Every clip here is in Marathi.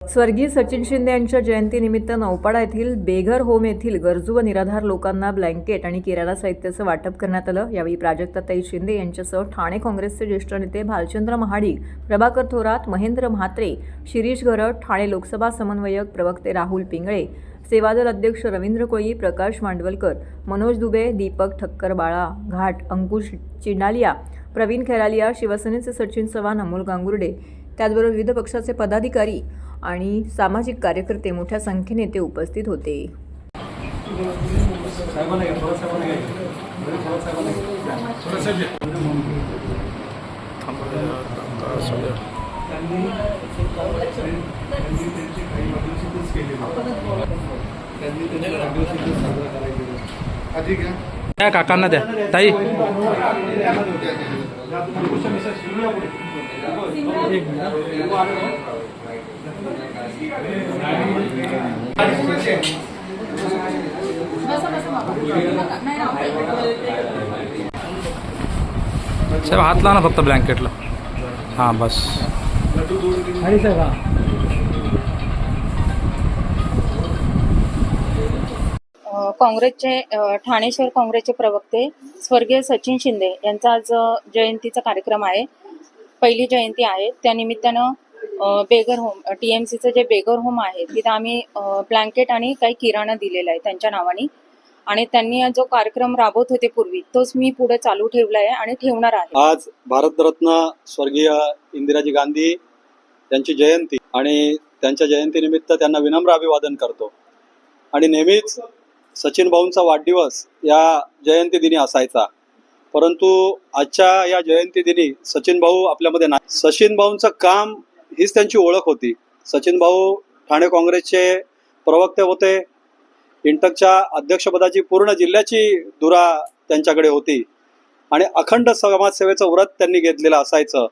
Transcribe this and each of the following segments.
स्वर्गीय सचिन शिंदे यांच्या जयंतीनिमित्त नौपाडा येथील बेघर होम येथील गरजू व निराधार लोकांना ब्लँकेट आणि किराणा साहित्याचं वाटप करण्यात आलं। यावेळी प्राजक्ताताई शिंदे यांच्यासह ठाणे काँग्रेसचे ज्येष्ठ नेते भालचंद्र महाडिक, प्रभाकर थोरात, महेंद्र म्हात्रे, शिरीष गरड, ठाणे लोकसभा समन्वयक प्रवक्ते राहुल पिंगळे, सेवादल अध्यक्ष रवींद्र कोळी, प्रकाश मांडवलकर, मनोज दुबे, दीपक ठक्कर, बाळा घाट, अंकुश चिंडालिया, प्रवीण खैरालिया, शिवसेनेचे सचिन चव्हाण, अमोल गांगुर्डे, त्याचबरोबर विविध पक्षाचे पदाधिकारी आणि सामाजिक कार्यकर्ते मोठ्या संख्येने ते उपस्थित होते। त्या काकांना द्या ताई। साहेब हात लावा ना फक्त ब्लँकेटला। हां बस। काँग्रेसचे ठाणे शहर काँग्रेसचे प्रवक्ते स्वर्गीय सचिन शिंदे यांचा आज जयंतीचा कार्यक्रम आहे। पहिली जयंती आहे, त्यानिमित्तानं बेगर होम TMCचं जे बेगर होम आहे तिथं आम्ही ब्लँकेट आणि काही किराणा दिलेला आहे त्यांच्या नावाने, आणि त्यांनी जो कार्यक्रम राबवत होते पूर्वी तोच मी पुढे चालू ठेवला आहे आणि ठेवणार आहे। आज भारतरत्न स्वर्गीय इंदिराजी गांधी यांची जयंती आणि त्यांच्या जयंतीनिमित्त त्यांना विनम्र अभिवादन करतो। आणि नेहमीच सचिन भाऊंचा वाढदिवस या जयंती दिनी असायचा, परंतु आजच्या या जयंती दिनी सचिन भाऊ आपल्यामध्ये नाही। सचिन भाऊंचं काम हीच त्यांची ओळख होती। सचिन भाऊ ठाणे काँग्रेसचे प्रवक्ते होते, इंटकच्या अध्यक्षपदाची पूर्ण जिल्ह्याची धुरा त्यांच्याकडे होती आणि अखंड समाजसेवेचं व्रत त्यांनी घेतलेलं असायचं।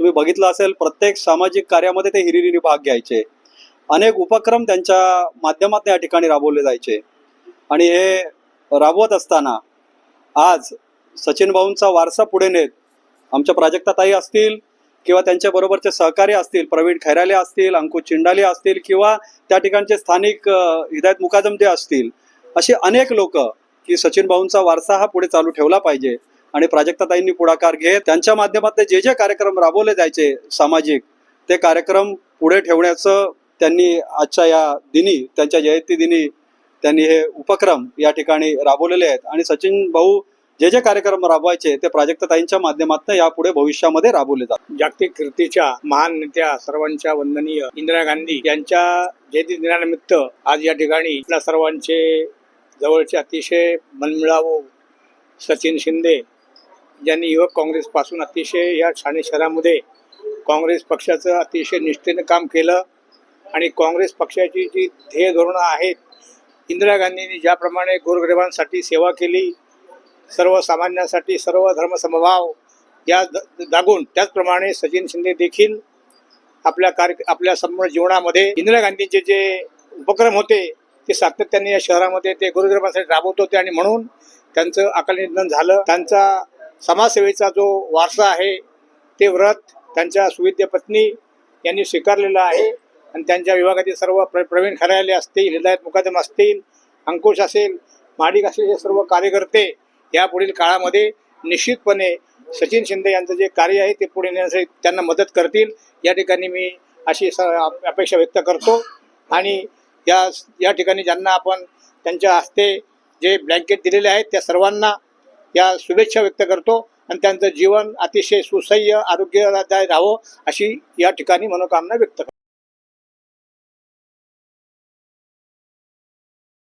तुम्ही बघितलं असेल, प्रत्येक सामाजिक कार्यामध्ये ते हिरिरीने भाग घ्यायचे। अनेक उपक्रम त्यांच्या माध्यमातून या ठिकाणी राबवले जायचे आणि हे राबवत असताना आज सचिन भाऊंचा वारसा पुढे नेत आमच्या प्राजक्ताताई असतील किंवा त्यांच्या बरोबरचे सहकारी असतील, प्रवीण खैरालिया असतील, अंकुश चिंडालिया असतील किंवा त्या ठिकाणचे स्थानिक हिदायत मुकादम जे असतील, असे अनेक लोक की सचिन भाऊंचा वारसा हा पुढे चालू ठेवला पाहिजे आणि प्राजक्ताताईंनी पुढाकार घेत त्यांच्या माध्यमातून जे जे कार्यक्रम राबवले जायचे सामाजिक, ते कार्यक्रम पुढे ठेवण्याचं त्यांनी आजच्या या दिनी, त्यांच्या जयंती दिनी त्यांनी हे उपक्रम या ठिकाणी राबवलेले आहेत। आणि सचिन भाऊ जे जे कार्यक्रम राबवायचे ते प्राजक्ताताईंच्या माध्यमातून यापुढे भविष्यामध्ये राबवले जातात। जागतिक कीर्तीच्या महान नेत्या सर्वांच्या वंदनीय इंदिरा गांधी यांच्या जयंती दिनानिमित्त आज या ठिकाणी आपल्या सर्वांचे जवळचे अतिशय मनमिळावू सचिन शिंदे यांनी युवक काँग्रेसपासून अतिशय या ठाणे शहरामध्ये काँग्रेस पक्षाचं अतिशय निष्ठेने काम केलं आणि काँग्रेस पक्षाची जी ध्येय धोरणं आहेत, इंदिरा गांधींनी ज्याप्रमाणे गोरगरिबांसाठी सेवा केली, सर्वसामान्यांसाठी सर्व धर्मसमभाव या जागून, त्याचप्रमाणे सचिन शिंदे देखील आपल्या संपूर्ण जीवनामध्ये इंदिरा गांधींचे जे उपक्रम होते ते सातत्याने या शहरामध्ये ते गोरगरिबांसाठी राबवत होते आणि म्हणून त्यांचं अकाली निधन झालं। त्यांचा समाजसेवेचा जो वारसा आहे ते व्रत त्यांच्या सुविद्य पत्नी यांनी स्वीकारलेलं आहे आणि त्यांच्या विभागातील सर्व प्रवीण खैरालिया असतील, हिदायत मुकादम असतील, अंकुश असेल, महाडिक असेल, हे सर्व कार्यकर्ते या पुढील काळामध्ये निश्चितपणे सचिन शिंदे यांचं जे कार्य आहे ते पुढे नेण्यासाठी त्यांना मदत करतील या ठिकाणी मी अशी अपेक्षा व्यक्त करतो। आणि या ठिकाणी ज्यांना आपण त्यांच्या हस्ते जे ब्लँकेट दिलेले आहेत त्या सर्वांना या शुभेच्छा व्यक्त करतो आणि त्यांचं जीवन अतिशय सुसह्य आरोग्यदायी राहावं अशी या ठिकाणी मनोकामना व्यक्त करतो।